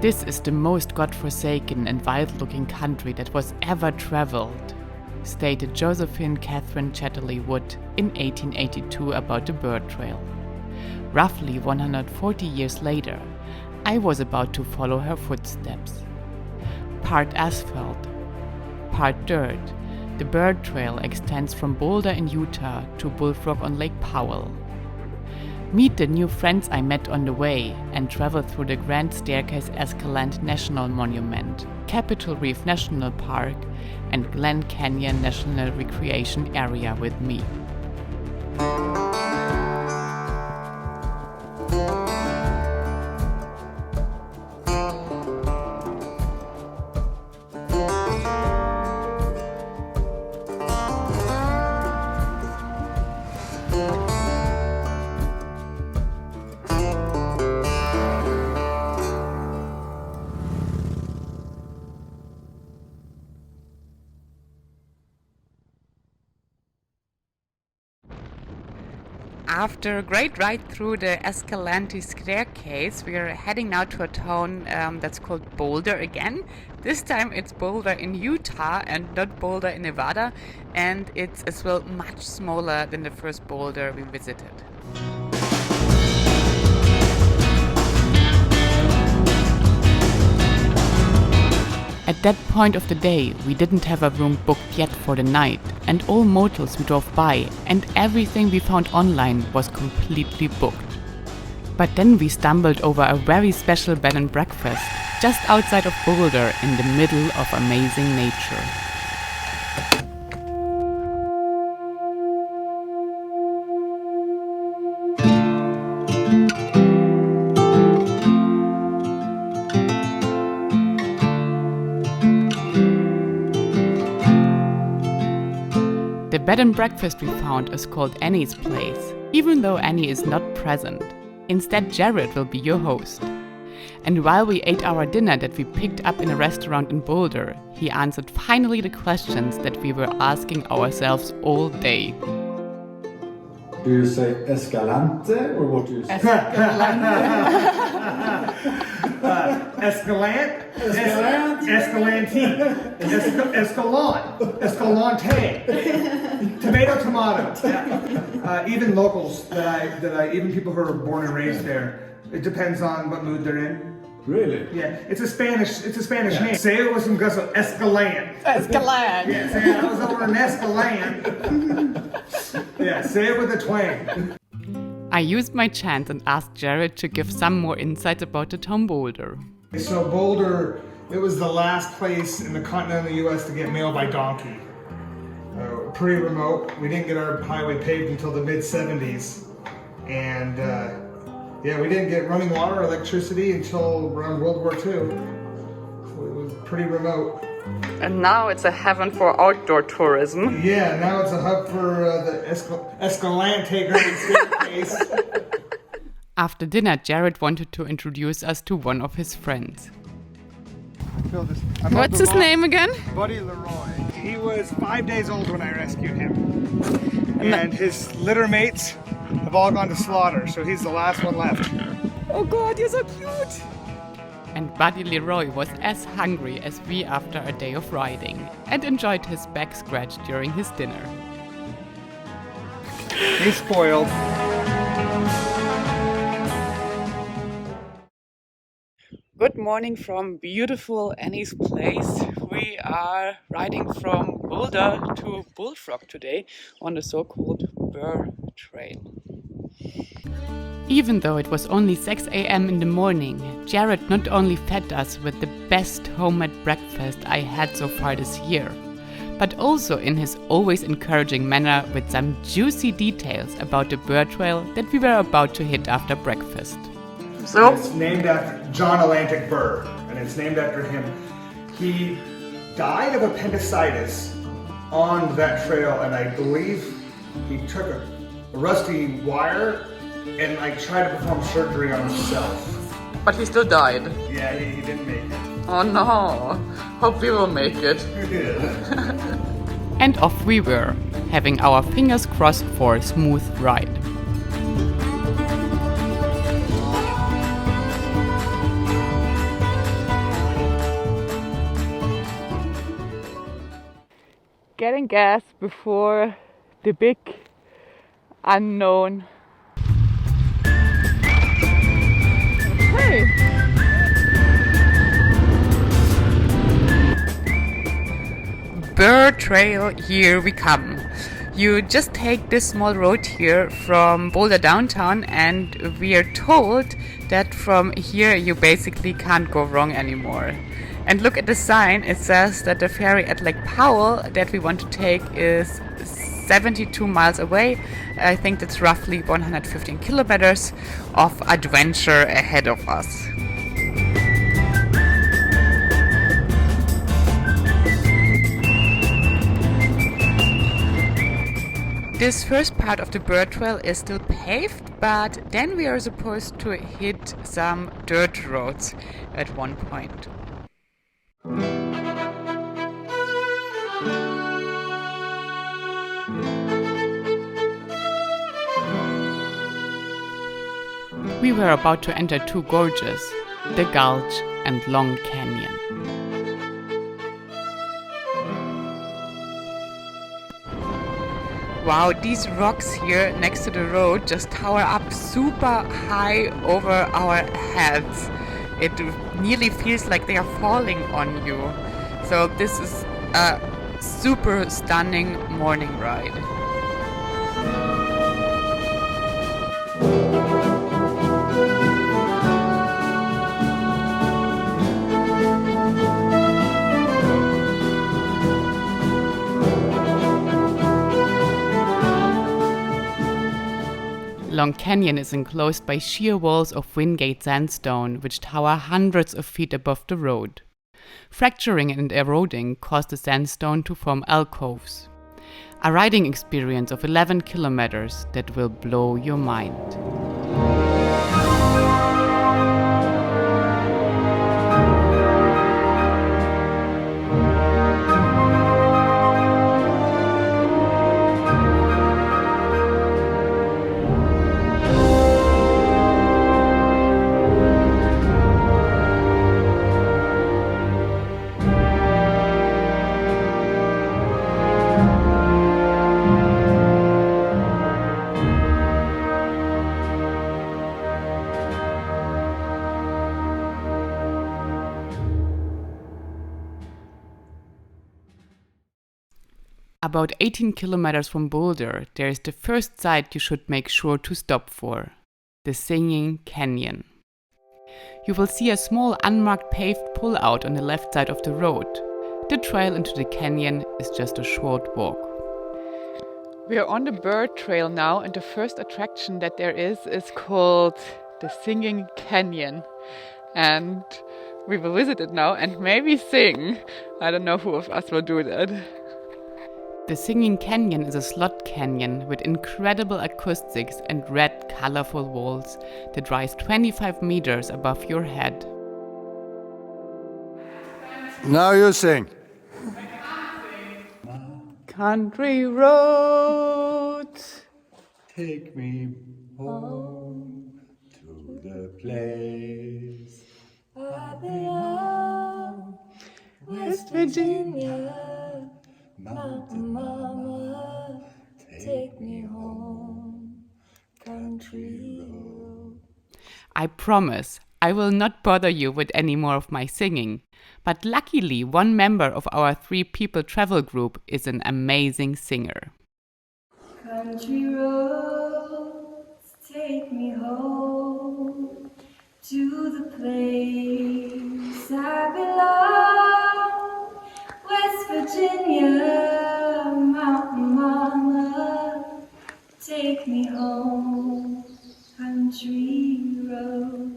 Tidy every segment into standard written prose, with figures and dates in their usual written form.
This is the most godforsaken and wild-looking country that was ever traveled, stated Josephine Catherine Chatterley Wood in 1882 about the bird trail. Roughly 140 years later, I was about to follow her footsteps. Part asphalt, part dirt, the bird trail extends from Boulder in Utah to Bullfrog on Lake Powell. Meet the new friends I met on the way and travel through the Grand Staircase Escalante National Monument, Capitol Reef National Park, and Glen Canyon National Recreation Area with me. After a great ride through the Escalante Staircase, we are heading now to a town that's called Boulder again. This time it's Boulder in Utah and not Boulder in Nevada, and it's as well much smaller than the first Boulder we visited. At that point of the day, we didn't have a room booked yet for the night, and all motels we drove by and everything we found online was completely booked. But then we stumbled over a very special bed and breakfast just outside of Boulder in the middle of amazing nature. The bed and breakfast we found is called Annie's Place, even though Annie is not present. Instead, Jared will be your host. And while we ate our dinner that we picked up in a restaurant in Boulder, he answered finally the questions that we were asking ourselves all day. Do you say Escalante or what do you say? Escalante. Escalante. Tomato. Yeah. Even locals even people who are born and raised there, it depends on what mood they're in. Really? Yeah, it's a Spanish name. Say it with some gusto. Escalante. Yeah, say I was over in Escalante. Yeah, say it with a twang. I used my chance and asked Jared to give some more insights about the town Boulder. So Boulder, it was the last place in the continental U.S. to get mail by donkey. Pretty remote. We didn't get our highway paved until the mid-70s. And we didn't get running water or electricity until around World War II. So it was pretty remote. And now it's a heaven for outdoor tourism. Yeah, now it's a hub for the Escalante Grand Staircase. After dinner, Jared wanted to introduce us to one of his friends. What's his name again? Buddy Leroy. He was 5 days old when I rescued him. And his litter mates have all gone to slaughter, so he's the last one left. Oh God, you're so cute! And Buddy Leroy was as hungry as we after a day of riding, and enjoyed his back scratch during his dinner. He's spoiled. Good morning from beautiful Annie's Place. We are riding from Boulder to Bullfrog today on the so-called Burr Trail. Even though it was only 6 a.m. in the morning, Jared not only fed us with the best homemade breakfast I had so far this year, but also in his always encouraging manner with some juicy details about the Burr Trail that we were about to hit after breakfast. So it's named after John Atlantic Burr, and it's named after him. He died of appendicitis on that trail, and I believe he took a rusty wire and tried to perform surgery on himself. But he still died. Yeah, he didn't make it. Oh no, hope we will make it. And off we were, having our fingers crossed for a smooth ride. getting gas before the big unknown. Okay. Bird Trail, here we come. You just take this small road here from Boulder downtown, and we are told that from here you basically can't go wrong anymore. And look at the sign, it says that the ferry at Lake Powell that we want to take is 72 miles away. I think that's roughly 115 kilometers of adventure ahead of us. This first part of the bird trail is still paved, but then we are supposed to hit some dirt roads at one point. We were about to enter two gorges, the Gulch and Long Canyon. Wow, these rocks here next to the road just tower up super high over our heads. It nearly feels like they are falling on you. So this is a super stunning morning ride. Long Canyon is enclosed by sheer walls of Wingate sandstone, which tower hundreds of feet above the road. Fracturing and eroding cause the sandstone to form alcoves. A riding experience of 11 kilometers that will blow your mind. About 18 kilometers from Boulder, there is the first site you should make sure to stop for, the Singing Canyon. You will see a small unmarked paved pull-out on the left side of the road. The trail into the canyon is just a short walk. We are on the bird trail now, and the first attraction that there is called the Singing Canyon. And we will visit it now and maybe sing. I don't know who of us will do that. The Singing Canyon is a slot canyon with incredible acoustics and red, colorful walls that rise 25 meters above your head. Now you sing. Country roads, Take me home to the place I belong, West Virginia. Mountain Mama, take me home, country road. I promise I will not bother you with any more of my singing, but luckily one member of our 3-people travel group is an amazing singer. Country roads, take me home to the place I belong, West Virginia, Mountain Mama, take me home, country road.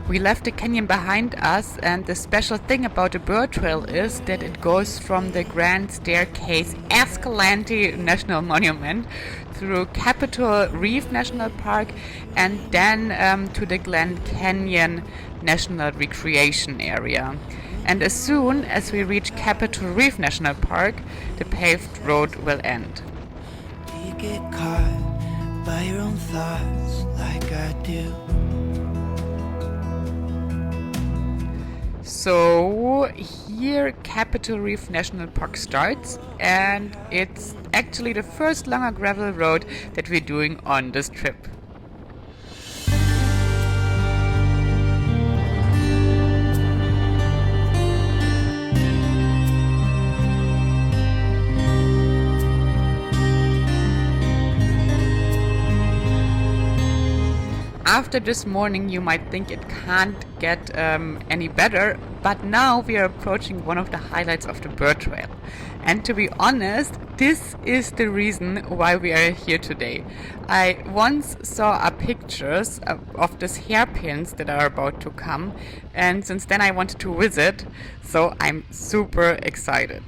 We left the canyon behind us, and the special thing about the bird trail is that it goes from the Grand Staircase Escalante National Monument through Capitol Reef National Park and then to the Glen Canyon National Recreation Area. And as soon as we reach Capitol Reef National Park, the paved road will end. We get caught by your own thoughts like I do. So here Capitol Reef National Park starts, and it's actually the first longer gravel road that we're doing on this trip. After this morning, you might think it can't get any better, but now we are approaching one of the highlights of the bird trail. And to be honest, this is the reason why we are here today. I once saw pictures of these hairpins that are about to come, and since then I wanted to visit, so I'm super excited.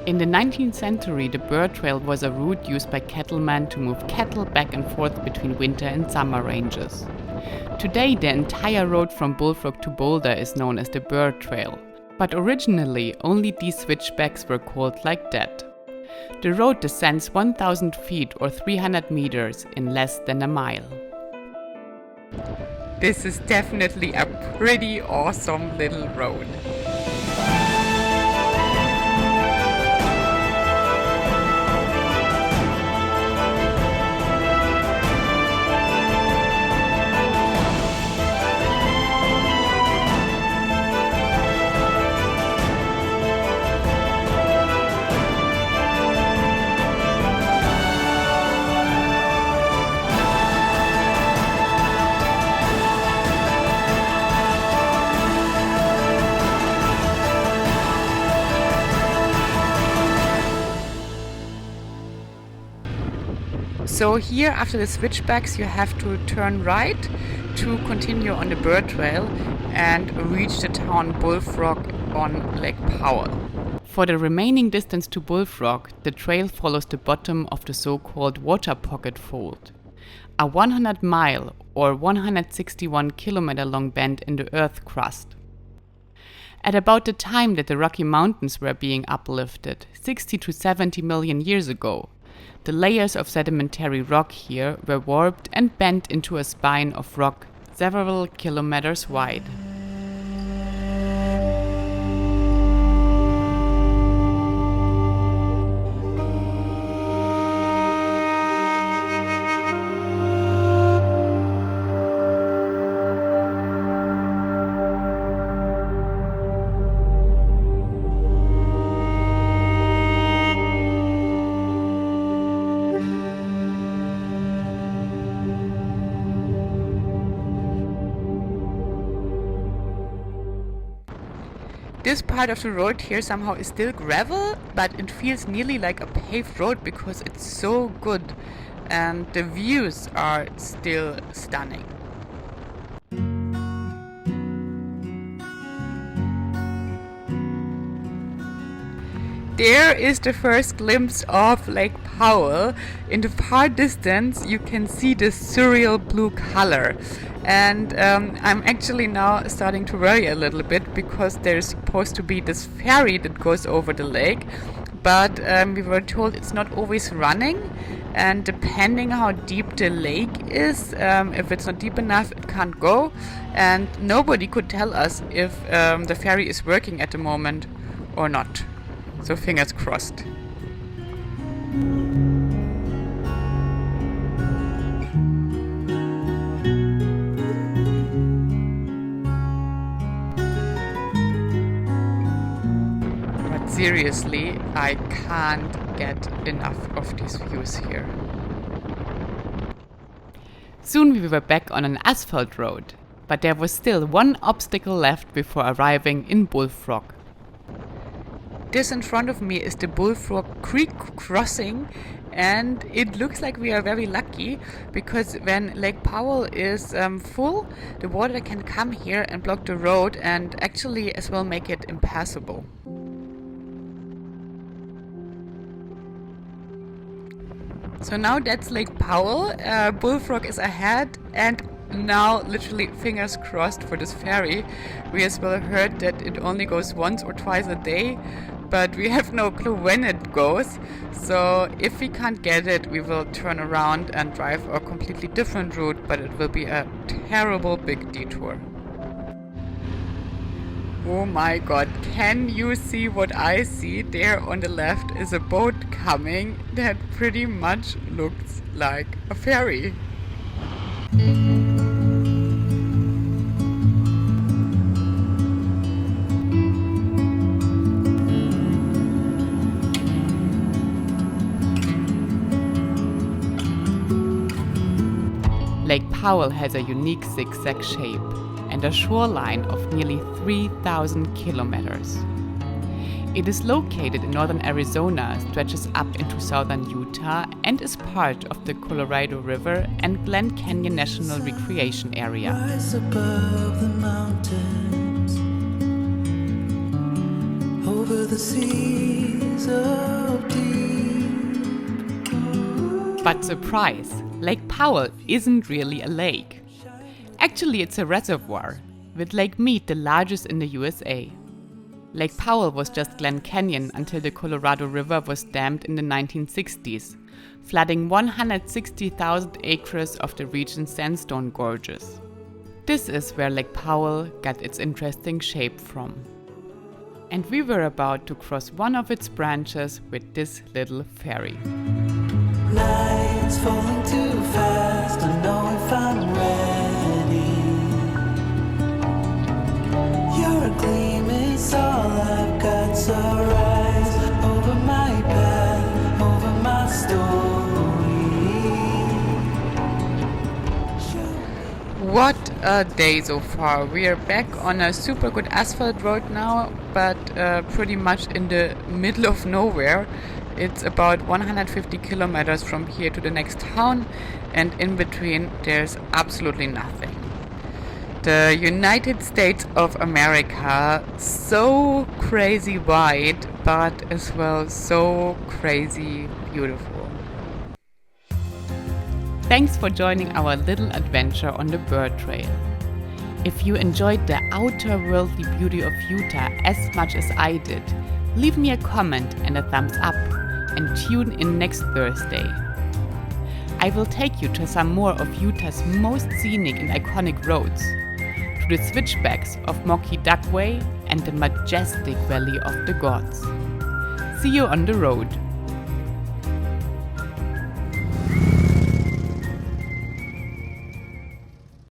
In the 19th century, the bird trail was a route used by cattlemen to move cattle back and forth between winter and summer ranges. Today, the entire road from Bullfrog to Boulder is known as the bird trail, but originally only these switchbacks were called like that. The road descends 1,000 feet or 300 meters in less than a mile. This is definitely a pretty awesome little road. So here, after the switchbacks, you have to turn right to continue on the bird trail and reach the town Bullfrog on Lake Powell. For the remaining distance to Bullfrog, the trail follows the bottom of the so-called Water Pocket Fold, a 100-mile or 161-kilometer long bend in the Earth crust. At about the time that the Rocky Mountains were being uplifted, 60 to 70 million years ago, the layers of sedimentary rock here were warped and bent into a spine of rock several kilometers wide. This part of the road here somehow is still gravel, but it feels nearly like a paved road because it's so good and the views are still stunning. There is the first glimpse of Lake Powell. In the far distance you can see the surreal blue color. And I'm actually now starting to worry a little bit because there's supposed to be this ferry that goes over the lake. But we were told it's not always running, and depending how deep the lake is, if it's not deep enough it can't go, and nobody could tell us if the ferry is working at the moment or not. So fingers crossed. But seriously, I can't get enough of these views here. Soon we were back on an asphalt road, but there was still one obstacle left before arriving in Bullfrog. This in front of me is the Bullfrog Creek crossing, and it looks like we are very lucky because when Lake Powell is full, the water can come here and block the road and actually as well make it impassable. So now that's Lake Powell, Bullfrog is ahead, and now literally fingers crossed for this ferry. We as well heard that it only goes once or twice a day, but we have no clue when it goes. So if we can't get it, we will turn around and drive a completely different route, but it will be a terrible big detour. Oh my god, can you see what I see? There on the left is a boat coming that pretty much looks like a ferry. Lake Powell has a unique zigzag shape and a shoreline of nearly 3,000 kilometers. It is located in northern Arizona, stretches up into southern Utah, and is part of the Colorado River and Glen Canyon National Recreation Area. Rise above the mountains, over the seas of deep. But surprise, Lake Powell isn't really a lake. Actually, it's a reservoir, with Lake Mead the largest in the USA. Lake Powell was just Glen Canyon until the Colorado River was dammed in the 1960s, flooding 160,000 acres of the region's sandstone gorges. This is where Lake Powell got its interesting shape from. And we were about to cross one of its branches with this little ferry. Lights falling too fast, I know if I'm ready. You're a gleam, it's all I've got, so rise over my path, over my story. What a day so far. We are back on a super good asphalt road now, but pretty much in the middle of nowhere. It's about 150 kilometers from here to the next town, and in between there's absolutely nothing. The United States of America, so crazy wide, but as well so crazy beautiful. Thanks for joining our little adventure on the Bird Trail. If you enjoyed the outer-worldly beauty of Utah as much as I did, leave me a comment and a thumbs up, and tune in next Thursday. I will take you to some more of Utah's most scenic and iconic roads, to the switchbacks of Moki Duck Way and the majestic Valley of the Gods. See you on the road.